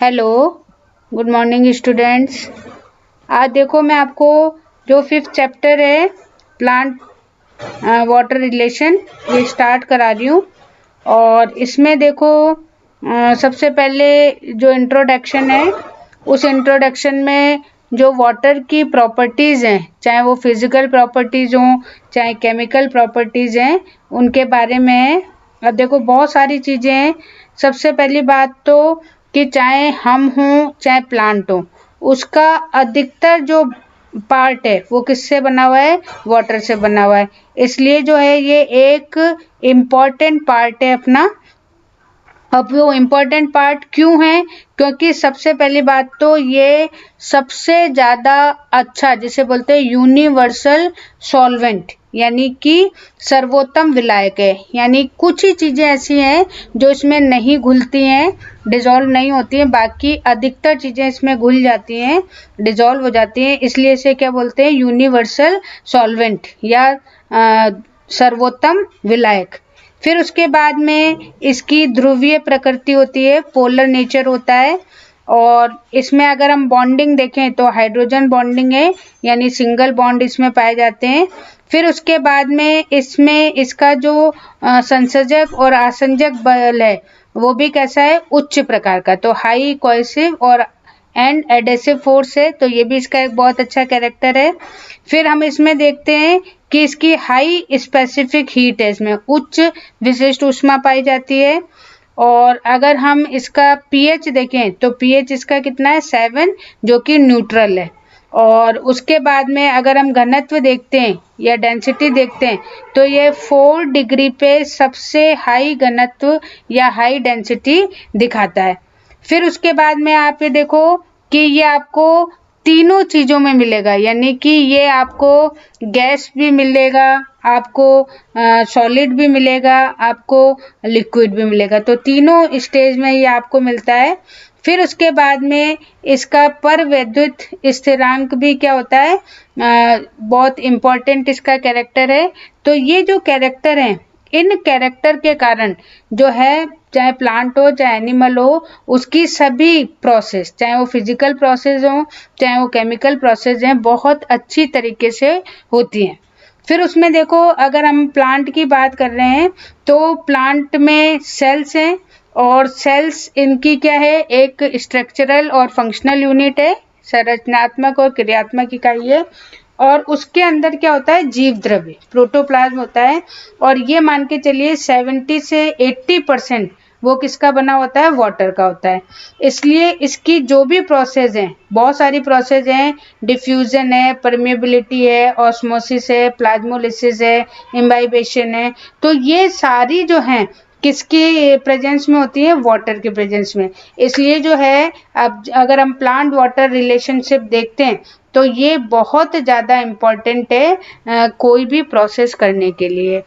Hello, good morning students. आज देखो मैं आपको जो 5th चैप्टर है प्लांट वाटर रिलेशन ये स्टार्ट करा रही हूँ। और इसमें देखो सबसे पहले जो इंट्रोडक्शन है, उस इंट्रोडक्शन में जो वाटर की प्रॉपर्टीज़ हैं, चाहे वो फिज़िकल प्रॉपर्टीज़ हों चाहे केमिकल प्रॉपर्टीज़ हैं, उनके बारे में है। अब देखो बहुत सारी चीज़ें हैं। सबसे पहली बात तो कि चाहे हम हों चाहे प्लांट हो, उसका अधिकतर जो पार्ट है वो किससे बना हुआ है? वाटर से बना हुआ है। इसलिए जो है ये एक इम्पॉर्टेंट पार्ट है अपना। अब वो इम्पोर्टेंट पार्ट क्यों है? क्योंकि सबसे पहली बात तो ये सबसे ज़्यादा अच्छा जिसे बोलते हैं यूनिवर्सल सॉल्वेंट यानी कि सर्वोत्तम विलायक है। यानी कुछ ही चीज़ें ऐसी हैं जो इसमें नहीं घुलती हैं, डिज़ोल्व नहीं होती हैं, बाकी अधिकतर चीज़ें इसमें घुल जाती हैं, डिज़ोल्व हो जाती हैं। इसलिए इसे क्या बोलते हैं? यूनिवर्सल सॉल्वेंट या सर्वोत्तम विलायक। फिर उसके बाद में इसकी ध्रुवीय प्रकृति होती है, पोलर नेचर होता है। और इसमें अगर हम बॉन्डिंग देखें तो हाइड्रोजन बॉन्डिंग है, यानी सिंगल बॉन्ड इसमें पाए जाते हैं। फिर उसके बाद में इसमें इसका जो संसर्जक और आसंजक बल है वो भी कैसा है? उच्च प्रकार का, तो हाई कोएसिव और एंड एडेसिव फोर्स है, तो ये भी इसका एक बहुत अच्छा कैरेक्टर है। फिर हम इसमें देखते हैं कि इसकी हाई स्पेसिफिक हीट है, इसमें उच्च विशिष्ट ऊष्मा पाई जाती है। और अगर हम इसका पीएच देखें तो पीएच इसका कितना है? 7, जो कि न्यूट्रल है। और उसके बाद में अगर हम घनत्व देखते हैं या डेंसिटी देखते हैं तो ये 4 डिग्री पे सबसे हाई घनत्व या हाई डेंसिटी दिखाता है। फिर उसके बाद में आप ये देखो कि ये आपको तीनों चीज़ों में मिलेगा, यानी कि ये आपको गैस भी मिलेगा, आपको सॉलिड भी मिलेगा, आपको लिक्विड भी मिलेगा, तो तीनों स्टेज में ये आपको मिलता है। फिर उसके बाद में इसका परवैद्युत स्थिरांक भी क्या होता है? बहुत इम्पोर्टेंट इसका कैरेक्टर है। तो ये जो कैरेक्टर हैं, इन कैरेक्टर के कारण जो है, चाहे प्लांट हो चाहे एनिमल हो, उसकी सभी प्रोसेस, चाहे वो फिजिकल प्रोसेस हो चाहे वो केमिकल प्रोसेस हैं, बहुत अच्छी तरीके से होती हैं। फिर उसमें देखो अगर हम प्लांट की बात कर रहे हैं तो प्लांट में सेल्स हैं, और सेल्स इनकी क्या है? एक स्ट्रक्चरल और फंक्शनल यूनिट है, संरचनात्मक और क्रियात्मक इकाई है। और उसके अंदर क्या होता है? जीव द्रव्य प्रोटोप्लाज्म होता है। और ये मान के चलिए 70 से 80% वो किसका बना होता है? वाटर का होता है। इसलिए इसकी जो भी प्रोसेस हैं, बहुत सारी प्रोसेस हैं, डिफ्यूजन है, परमेबिलिटी है, ऑस्मोसिस है, प्लाज्मोलिसिस है, इम्बाइबेशन है, तो ये सारी जो हैं किसके प्रेजेंस में होती है? वाटर के प्रेजेंस में। इसलिए जो है, अब अगर हम प्लांट वाटर रिलेशनशिप देखते हैं तो ये बहुत ज़्यादा इम्पोर्टेंट है कोई भी प्रोसेस करने के लिए।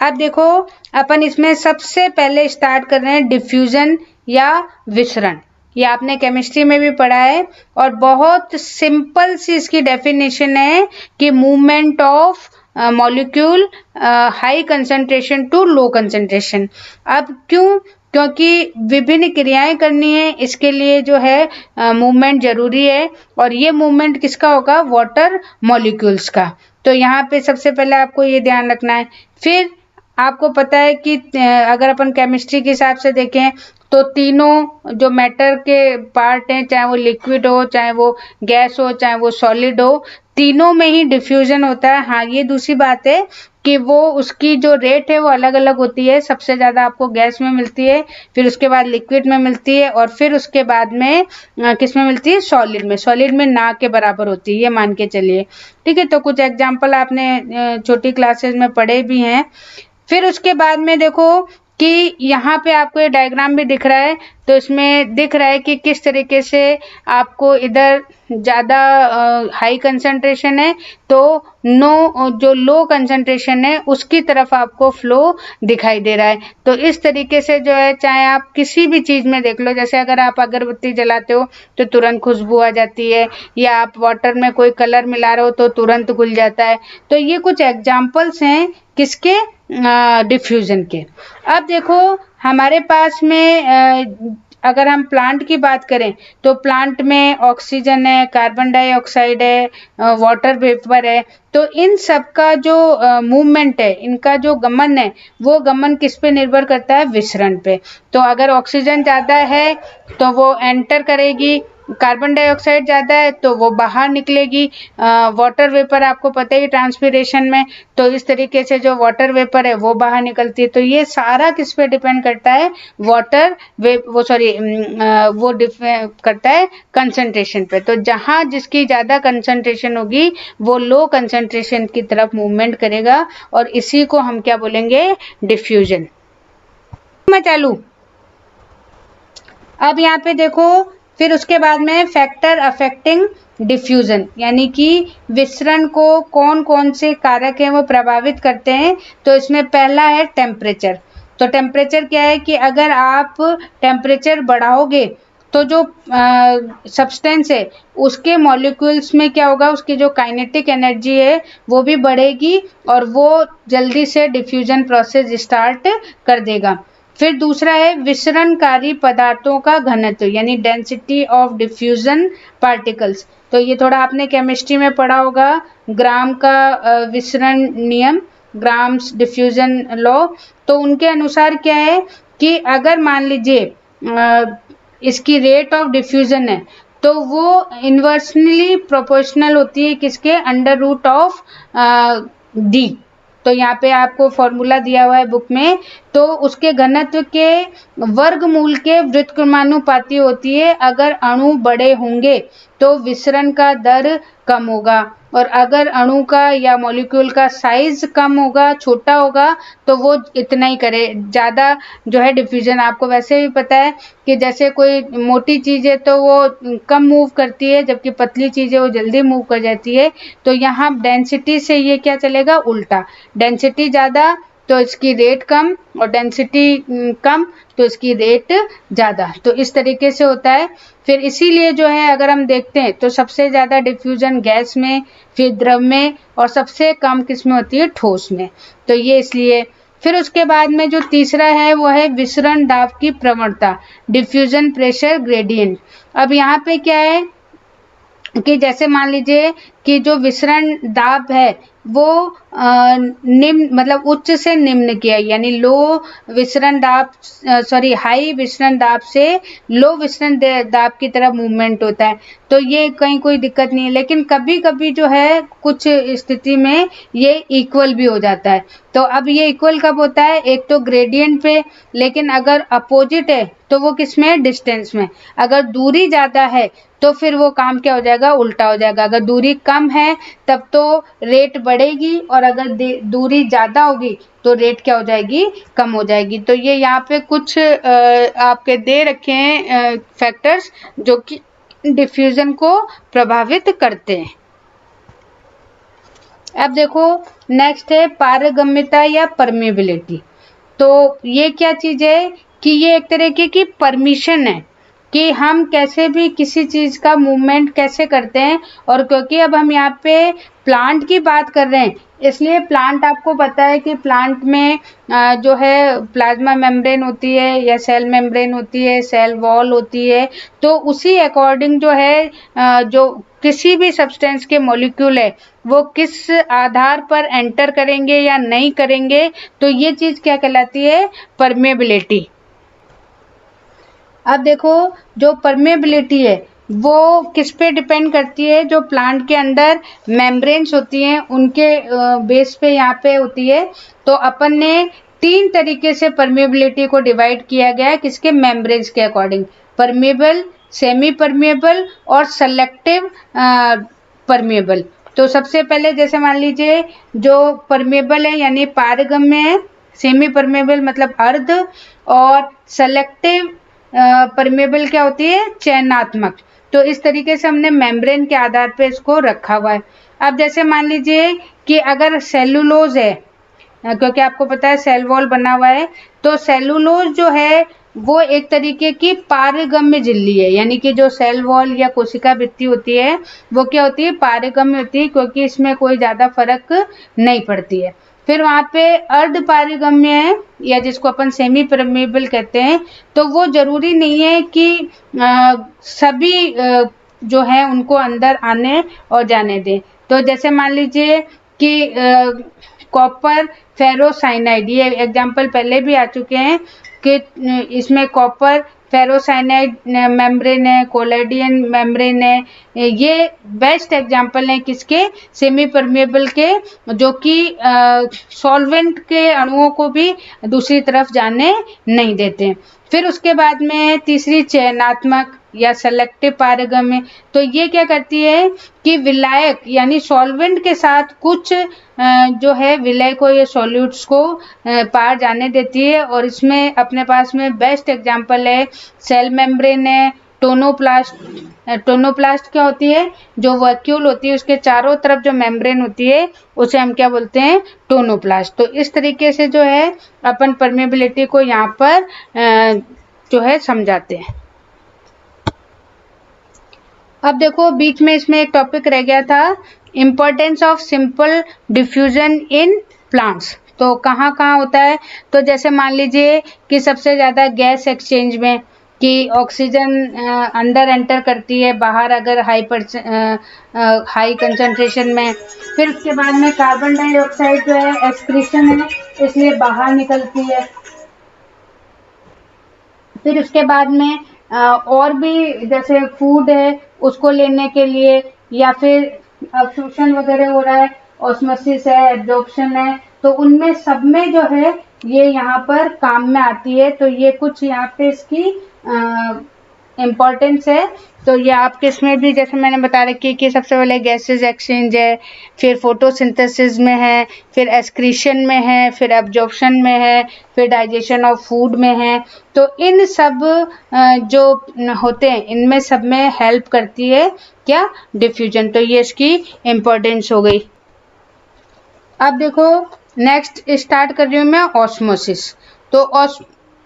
अब देखो अपन इसमें सबसे पहले स्टार्ट कर रहे हैं डिफ्यूजन या विसरण। ये आपने केमिस्ट्री में भी पढ़ा है, और बहुत सिंपल सी इसकी डेफिनेशन है कि movement of molecule high concentration to low concentration. अब क्यों? क्योंकि विभिन्न क्रियाएं करनी है, इसके लिए जो है मूवमेंट जरूरी है। और ये मूवमेंट किसका होगा? वाटर मॉलिक्यूल्स का। तो यहाँ पे सबसे पहले आपको ये ध्यान रखना है। फिर आपको पता है कि अगर अपन केमिस्ट्री के हिसाब से देखें तो तीनों जो मैटर के पार्ट हैं, चाहे वो लिक्विड हो चाहे वो गैस हो चाहे वो सॉलिड हो, तीनों में ही डिफ्यूजन होता है। हाँ, ये दूसरी बात है कि वो उसकी जो रेट है वो अलग अलग होती है। सबसे ज़्यादा आपको गैस में मिलती है, फिर उसके बाद लिक्विड में मिलती है, और फिर उसके बाद में किस में मिलती है? सॉलिड में। सॉलिड में ना के बराबर होती है, ये मान के चलिए। ठीक है, तो कुछ एग्जाम्पल आपने छोटी क्लासेस में पढ़े भी हैं। फिर उसके बाद में देखो कि यहाँ पे आपको ये डायग्राम भी दिख रहा है, तो इसमें दिख रहा है कि किस तरीके से आपको इधर ज़्यादा हाई कंसंट्रेशन है तो जो लो कंसंट्रेशन है उसकी तरफ आपको फ्लो दिखाई दे रहा है। तो इस तरीके से जो है, चाहे आप किसी भी चीज़ में देख लो, जैसे अगर आप अगरबत्ती जलाते हो तो तुरंत खुशबू आ जाती है, या आप वाटर में कोई कलर मिला रहे हो तो तुरंत घुल जाता है। तो ये कुछ एग्जाम्पल्स हैं किसके, डिफ्यूजन के। अब देखो हमारे पास में अगर हम प्लांट की बात करें तो प्लांट में ऑक्सीजन है, कार्बन डाइऑक्साइड है, वाटर वेपर है। तो इन सब का जो मूवमेंट है, इनका जो गमन है, वो गमन किस पे निर्भर करता है, विसरण पे। तो अगर ऑक्सीजन ज़्यादा है तो वो एंटर करेगी, कार्बन डाइऑक्साइड ज़्यादा है तो वो बाहर निकलेगी। वाटर वेपर आपको पता ही ट्रांसपिरेशन में, तो इस तरीके से जो वाटर वेपर है वो बाहर निकलती है। तो ये सारा किस पे डिपेंड करता है, वाटर वो सॉरी वो करता है कंसंट्रेशन पे। तो जहाँ जिसकी ज़्यादा कंसंट्रेशन होगी वो लो कंसंट्रेशन की तरफ मूवमेंट करेगा, और इसी को हम क्या बोलेंगे, डिफ्यूजन। मैं चालू। अब यहाँ पे देखो, फिर उसके बाद में फैक्टर अफेक्टिंग डिफ्यूजन, यानी कि विसरण को कौन कौन से कारक हैं वो प्रभावित करते हैं। तो इसमें पहला है टेम्परेचर। तो टेम्परेचर क्या है कि अगर आप टेम्परेचर बढ़ाओगे तो जो सब्सटेंस है उसके मॉलिक्यूल्स में क्या होगा, उसकी जो काइनेटिक एनर्जी है वो भी बढ़ेगी और वो जल्दी से डिफ्यूजन प्रोसेस स्टार्ट कर देगा। फिर दूसरा है विसरणकारी पदार्थों का घनत्व, यानी डेंसिटी ऑफ डिफ्यूजन पार्टिकल्स। तो ये थोड़ा आपने केमिस्ट्री में पढ़ा होगा, ग्राम का विसरण नियम, ग्राम्स डिफ्यूजन लॉ। तो उनके अनुसार क्या है कि अगर मान लीजिए इसकी रेट ऑफ डिफ्यूजन है तो वो इन्वर्सली प्रोपोर्शनल होती है किसके, अंडर रूट ऑफ डी। तो यहाँ पे आपको फॉर्मूला दिया हुआ है बुक में। तो उसके घनत्व के वर्गमूल के व्युत्क्रमानुपाती होती है। अगर अणु बड़े होंगे तो विसरण का दर कम होगा, और अगर अणु का या मॉलिक्यूल का साइज कम होगा, छोटा होगा, तो वो इतना ही करे, ज़्यादा जो है डिफ्यूजन। आपको वैसे भी पता है कि जैसे कोई मोटी चीज़ है तो वो कम मूव करती है, जबकि पतली चीज़ है वो जल्दी मूव कर जाती है। तो यहाँ डेंसिटी से ये क्या चलेगा, उल्टा। डेंसिटी ज़्यादा तो इसकी रेट कम, और डेंसिटी कम तो इसकी रेट ज़्यादा। तो इस तरीके से होता है। फिर इसीलिए जो है अगर हम देखते हैं तो सबसे ज़्यादा डिफ्यूजन गैस में, फिर द्रव में, और सबसे कम किस में होती है, ठोस में। तो ये इसलिए। फिर उसके बाद में जो तीसरा है वो है विसरण दाब की प्रवणता, डिफ्यूजन प्रेशर ग्रेडियंट। अब यहाँ पे क्या है कि जैसे मान लीजिए कि जो विसरण दाब है वो निम्न मतलब उच्च से निम्न की है, यानी लो विसरण दाब हाई विसरण दाब से लो विसरण दाब की तरफ मूवमेंट होता है। तो ये कहीं कोई दिक्कत नहीं है, लेकिन कभी कभी जो है कुछ स्थिति में ये इक्वल भी हो जाता है। तो अब ये इक्वल कब होता है, एक तो ग्रेडियंट पे, लेकिन अगर अपोजिट है तो वो किस में, डिस्टेंस में। अगर दूरी ज़्यादा है तो फिर वो काम क्या हो जाएगा, उल्टा हो जाएगा। अगर दूरी कम है तब तो रेट बढ़ेगी, और अगर दूरी ज़्यादा होगी तो रेट क्या हो जाएगी, कम हो जाएगी। तो ये यहाँ पे कुछ आपके दे रखे हैं फैक्टर्स जो कि डिफ्यूजन को प्रभावित करते हैं। अब देखो नेक्स्ट है पारगम्यता या परमेबिलिटी। तो ये क्या चीज़ है कि ये एक तरीके की परमिशन है कि हम कैसे भी किसी चीज़ का मूवमेंट कैसे करते हैं। और क्योंकि अब हम यहाँ पे प्लांट की बात कर रहे हैं, इसलिए प्लांट आपको पता है कि प्लांट में जो है प्लाज्मा मेम्ब्रेन होती है, या सेल मेम्ब्रेन होती है, सेल वॉल होती है। तो उसी अकॉर्डिंग जो है जो किसी भी सब्सटेंस के मॉलिक्यूल है वो किस आधार पर एंटर करेंगे या नहीं करेंगे, तो ये चीज़ क्या कहलाती है, परमेबिलिटी। अब देखो जो परमेबिलिटी है वो किस पे डिपेंड करती है, जो प्लांट के अंदर मेम्ब्रेन्स होती हैं उनके बेस पे यहाँ पे होती है। तो अपन ने 3 तरीके से परमेबिलिटी को डिवाइड किया गया है, किसके, मेम्ब्रेन्स के अकॉर्डिंग, परमेबल, सेमी परमेबल और सेलेक्टिव परमेबल। तो सबसे पहले जैसे मान लीजिए जो परमेबल है यानी पारगम्य है, सेमी परमेबल मतलब अर्ध, और सेलेक्टिव परमेबल क्या होती है, चयनात्मक। तो इस तरीके से हमने मेम्ब्रेन के आधार पे इसको रखा हुआ है। अब जैसे मान लीजिए कि अगर सेलुलोज है, क्योंकि आपको पता है सेल वॉल बना हुआ है, तो सेलुलोज जो है वो एक तरीके की पारगम्य झिल्ली है, यानी कि जो सेल वॉल या कोशिका भित्ति होती है वो क्या होती है, पारगम्य होती है, क्योंकि इसमें कोई ज़्यादा फर्क नहीं पड़ती है। फिर वहाँ पे अर्ध पारगम्य है या जिसको अपन सेमी परमेबल कहते हैं, तो वो जरूरी नहीं है कि सभी जो है उनको अंदर आने और जाने दें। तो जैसे मान लीजिए कि कॉपर फेरोसाइनाइड, ये एग्जाम्पल पहले भी आ चुके हैं कि इसमें कॉपर फेरोसाइनाइड मेम्ब्रेन है, कोलेडियन मेम्ब्रेन है, ये बेस्ट एग्जाम्पल है किसके, सेमी परमेबल के, जो कि सॉल्वेंट के अणुओं को भी दूसरी तरफ जाने नहीं देते। फिर उसके बाद में तीसरी चयनात्मक या सेलेक्टिव पारगम्य, तो ये क्या करती है कि विलायक यानी सॉल्वेंट के साथ कुछ जो है विलय को या सॉल्यूट्स को पार जाने देती है। और इसमें अपने पास में बेस्ट एग्जांपल है सेल मेम्ब्रेन है, टोनोप्लास्ट क्या होती है, जो वैक्यूल होती है उसके चारों तरफ जो मेम्ब्रेन होती है उसे हम क्या बोलते हैं, टोनोप्लास्ट। तो इस तरीके से जो है अपन परमेबिलिटी को यहाँ पर जो है समझाते हैं। अब देखो बीच में इसमें एक टॉपिक रह गया था, importance of simple diffusion in plants. तो कहाँ कहाँ होता है, तो जैसे मान लीजिए कि सबसे ज़्यादा गैस एक्सचेंज में, कि ऑक्सीजन अंदर एंटर करती है, बाहर अगर हाई कंसंट्रेशन में। फिर उसके बाद में कार्बन डाइऑक्साइड जो है एक्सक्रीशन है, इसलिए बाहर निकलती है। फिर उसके बाद में और भी जैसे फूड है उसको लेने के लिए, या फिर अब्जॉर्प्शन वगैरह हो रहा है, ऑस्मोसिस है, एब्जॉर्प्शन है, तो उनमें सब में जो है ये यहाँ पर काम में आती है। तो ये कुछ यहाँ पे इसकी इम्पोर्टेंस है। तो ये आपके इसमें भी जैसे मैंने बता रखी कि सबसे पहले गैसेस एक्सचेंज है, फिर फोटोसिंथेसिस में है, फिर एक्सक्रीशन में है, फिर एब्जॉर्प्शन में है, फिर डाइजेशन ऑफ फूड में है। तो इन सब जो होते हैं इनमें सब में हेल्प करती है क्या, डिफ्यूजन। तो ये इसकी इम्पोर्टेंस हो गई। अब देखो नेक्स्ट स्टार्ट कर रही हूँ मैं ऑस्मोसिस। तो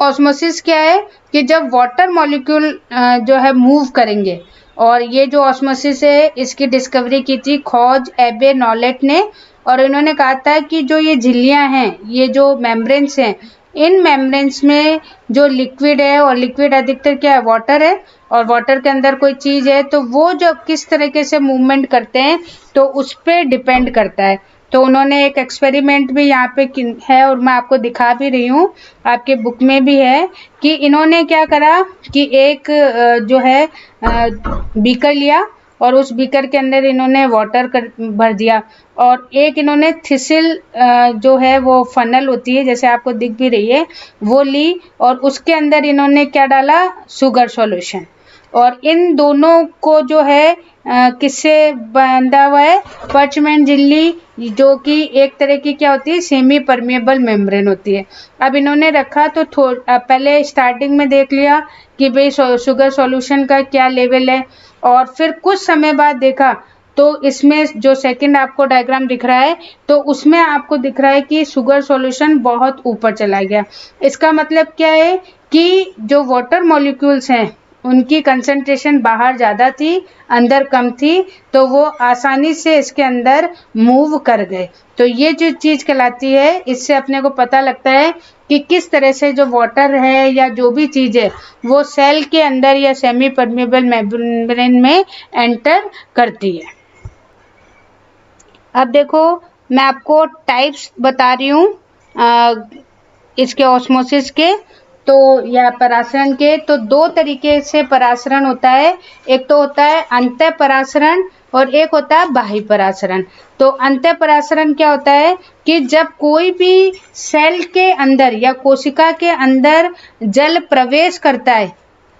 ऑस्मोसिस क्या है कि जब वाटर मॉलिक्यूल जो है मूव करेंगे, और ये जो ऑस्मोसिस है इसकी डिस्कवरी की थी खोज एबे नॉलेट ने। और इन्होंने कहा था कि जो ये झिल्लियाँ हैं, ये जो मेम्ब्रेन्स हैं, इन मेम्ब्रेन्स में जो लिक्विड है, और लिक्विड अधिकतर क्या है, वाटर है, और वाटर के अंदर कोई चीज़ है तो वो जो किस तरीके से मूवमेंट करते हैं तो उस पर डिपेंड करता है। तो उन्होंने एक एक्सपेरिमेंट भी यहाँ पे है और मैं आपको दिखा भी रही हूँ, आपके बुक में भी है, कि इन्होंने क्या करा कि एक जो है बीकर लिया और उस बीकर के अंदर इन्होंने वाटर भर दिया, और एक इन्होंने थिसिल जो है वो फनल होती है जैसे आपको दिख भी रही है वो ली, और उसके अंदर इन्होंने क्या डाला, शुगर सॉल्यूशन। और इन दोनों को जो है किससे बंधा हुआ है, पर्चमेंट झिल्ली, जो कि एक तरह की क्या होती है, सेमी परमेबल मेम्ब्रेन होती है। अब इन्होंने रखा तो पहले स्टार्टिंग में देख लिया कि भाई शुगर सॉल्यूशन का क्या लेवल है, और फिर कुछ समय बाद देखा तो इसमें जो सेकंड आपको डायग्राम दिख रहा है तो उसमें आपको दिख रहा है कि शुगर सॉल्यूशन बहुत ऊपर चला गया। इसका मतलब क्या है कि जो वाटर मॉलिक्यूल्स हैं उनकी कंसंट्रेशन बाहर ज़्यादा थी, अंदर कम थी, तो वो आसानी से इसके अंदर मूव कर गए। तो ये जो चीज़ कहलाती है, इससे अपने को पता लगता है कि किस तरह से जो वाटर है या जो भी चीज़ है वो सेल के अंदर या सेमी परमेबल मेम्ब्रेन में एंटर करती है। अब देखो मैं आपको टाइप्स बता रही हूँ इसके ऑस्मोसिस के, तो या परासरण के। तो दो तरीके से परासरण होता है, एक तो होता है अंतः परासरण और एक होता है बाह्य परासरण। तो अंतः परासरण क्या होता है कि जब कोई भी सेल के अंदर या कोशिका के अंदर जल प्रवेश करता है,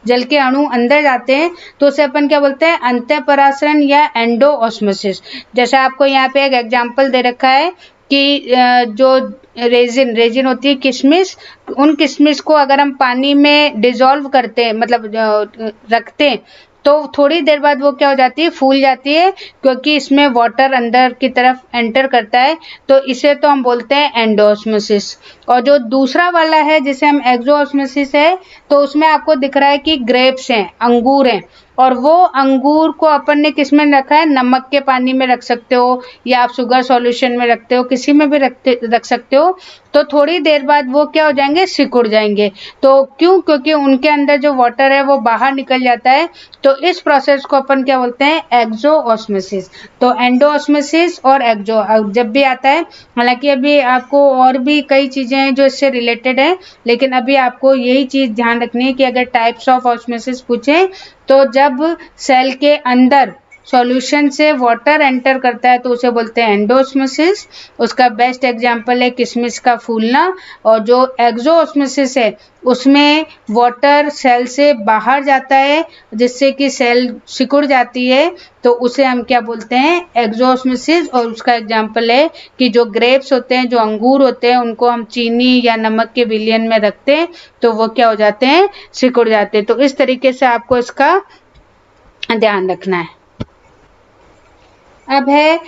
जल के अणु अंदर जाते हैं, तो उसे अपन क्या बोलते हैं, अंतः परासरण या एंडो ऑस्मोसिस। जैसे आपको यहाँ पे एक एग्जांपल दे रखा है कि जो रेजिन होती है, किशमिश, उन किशमिश को अगर हम पानी में डिजोल्व करते हैं, मतलब रखते हैं, तो थोड़ी देर बाद वो क्या हो जाती है, फूल जाती है, क्योंकि इसमें वाटर अंदर की तरफ एंटर करता है। तो इसे तो हम बोलते हैं एंडोऑस्मोसिस। और जो दूसरा वाला है जिसे हम एक्सोऑस्मोसिस है, तो उसमें आपको दिख रहा है कि ग्रेप्स हैं, अंगूर हैं, और वो अंगूर को अपन ने किस में रखा है, नमक के पानी में रख सकते हो या आप शुगर सॉल्यूशन में रखते हो, किसी में भी रख सकते हो। तो थोड़ी देर बाद वो क्या हो जाएंगे, सिकुड़ जाएंगे। तो क्यों, क्योंकि उनके अंदर जो वाटर है वो बाहर निकल जाता है। तो इस प्रोसेस को अपन क्या बोलते हैं, एक्सोऑस्मोसिस। तो एंडोऑस्मोसिस और एक्सो जब भी आता है, हालांकि अभी आपको और भी कई चीजें हैं जो इससे रिलेटेड है, लेकिन अभी आपको यही चीज ध्यान रखनी है कि अगर टाइप्स ऑफ ऑस्मोसिस पूछे तो जब सेल के अंदर सॉल्यूशन से वाटर एंटर करता है तो उसे बोलते हैं एंडोऑस्मोसिस। उसका बेस्ट एग्जांपल है किशमिश का फूलना। और जो एक्सोऑस्मोसिस है उसमें वाटर सेल से बाहर जाता है जिससे कि सेल सिकुड़ जाती है, तो उसे हम क्या बोलते हैं, एक्सोऑस्मोसिस। और उसका एग्जांपल है कि जो ग्रेप्स होते हैं, जो अंगूर होते हैं, उनको हम चीनी या नमक के विलयन में रखते हैं तो वो क्या हो जाते हैं, सिकुड़ जाते हैं। तो इस तरीके से आपको इसका ध्यान रखना है। अब है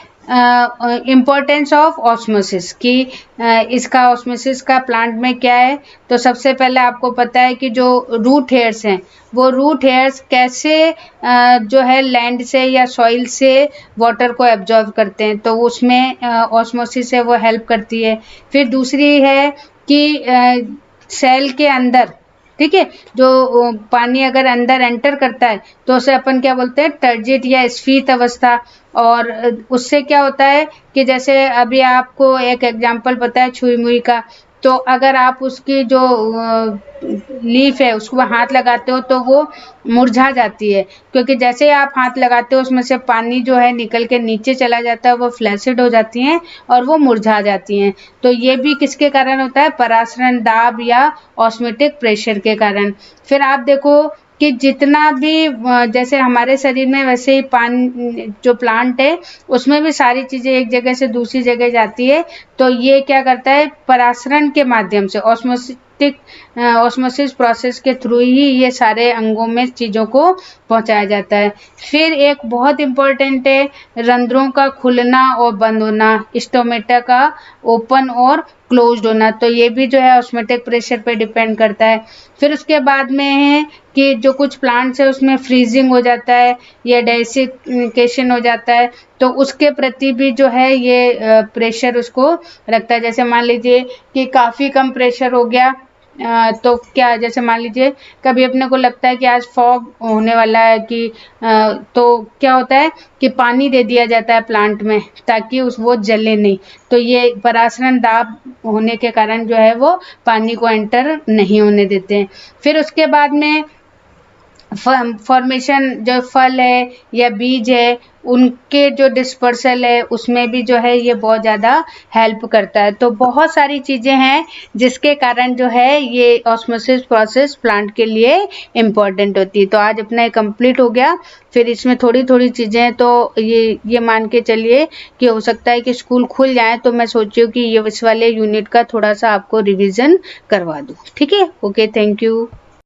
इम्पोर्टेंस ऑफ ऑस्मोसिस कि इसका ऑस्मोसिस का प्लांट में क्या है। तो सबसे पहले आपको पता है कि जो रूट हेयर्स हैं वो रूट हेयर्स कैसे जो है लैंड से या सॉइल से वाटर को एब्जॉर्ब करते हैं, तो उसमें ऑस्मोसिस है वो हेल्प करती है। फिर दूसरी है कि सेल के अंदर, ठीक है, जो पानी अगर अंदर एंटर करता है तो उसे अपन क्या बोलते हैं, टर्जिट या स्फीत अवस्था। और उससे क्या होता है कि जैसे अभी आपको एक एग्जांपल पता है छुई मुई का, तो अगर आप उसकी जो लीफ है उसको हाथ लगाते हो तो वो मुरझा जाती है, क्योंकि जैसे ही आप हाथ लगाते हो उसमें से पानी जो है निकल के नीचे चला जाता है, वो फ्लैसिड हो जाती हैं और वो मुरझा जाती हैं। तो ये भी किसके कारण होता है, परासरण दाब या ऑस्मोटिक प्रेशर के कारण। फिर आप देखो कि जितना भी जैसे हमारे शरीर में वैसे ही जो प्लांट है उसमें भी सारी चीजें एक जगह से दूसरी जगह जाती है। तो ये क्या करता है, परासरण के माध्यम से ऑस्मोसिस प्रोसेस के थ्रू ही ये सारे अंगों में चीजों को पहुंचाया जाता है। फिर एक बहुत इंपॉर्टेंट है रंध्रों का खुलना और बंद होना, स्टोमेटा का ओपन और क्लोज्ड होना। तो ये भी जो है ऑस्मोटिक प्रेशर पे डिपेंड करता है। फिर उसके बाद में है कि जो कुछ प्लांट्स है उसमें फ्रीजिंग हो जाता है या डेसिकेशन हो जाता है, तो उसके प्रति भी जो है ये प्रेशर उसको रखता है। जैसे मान लीजिए कि काफ़ी कम प्रेशर हो गया, तो क्या, जैसे मान लीजिए कभी अपने को लगता है कि आज फॉग होने वाला है कि तो क्या होता है कि पानी दे दिया जाता है प्लांट में ताकि वो जले नहीं। तो ये परासरण दाब होने के कारण जो है वो पानी को एंटर नहीं होने देते हैं। फिर उसके बाद में फॉर्मेशन, जो फल है या बीज है उनके जो डिस्पर्सल है उसमें भी जो है ये बहुत ज़्यादा हेल्प करता है। तो बहुत सारी चीज़ें हैं जिसके कारण जो है ये ऑस्मोसिस प्रोसेस प्लांट के लिए इम्पॉर्टेंट होती है। तो आज अपना ये कंप्लीट हो गया। फिर इसमें थोड़ी थोड़ी चीज़ें तो ये मान के चलिए कि हो सकता है कि स्कूल खुल जाए तो मैं सोची हूँ कि ये इस वाले यूनिट का थोड़ा सा आपको रिविज़न करवा दूँ। ठीक है, ओके, थैंक यू।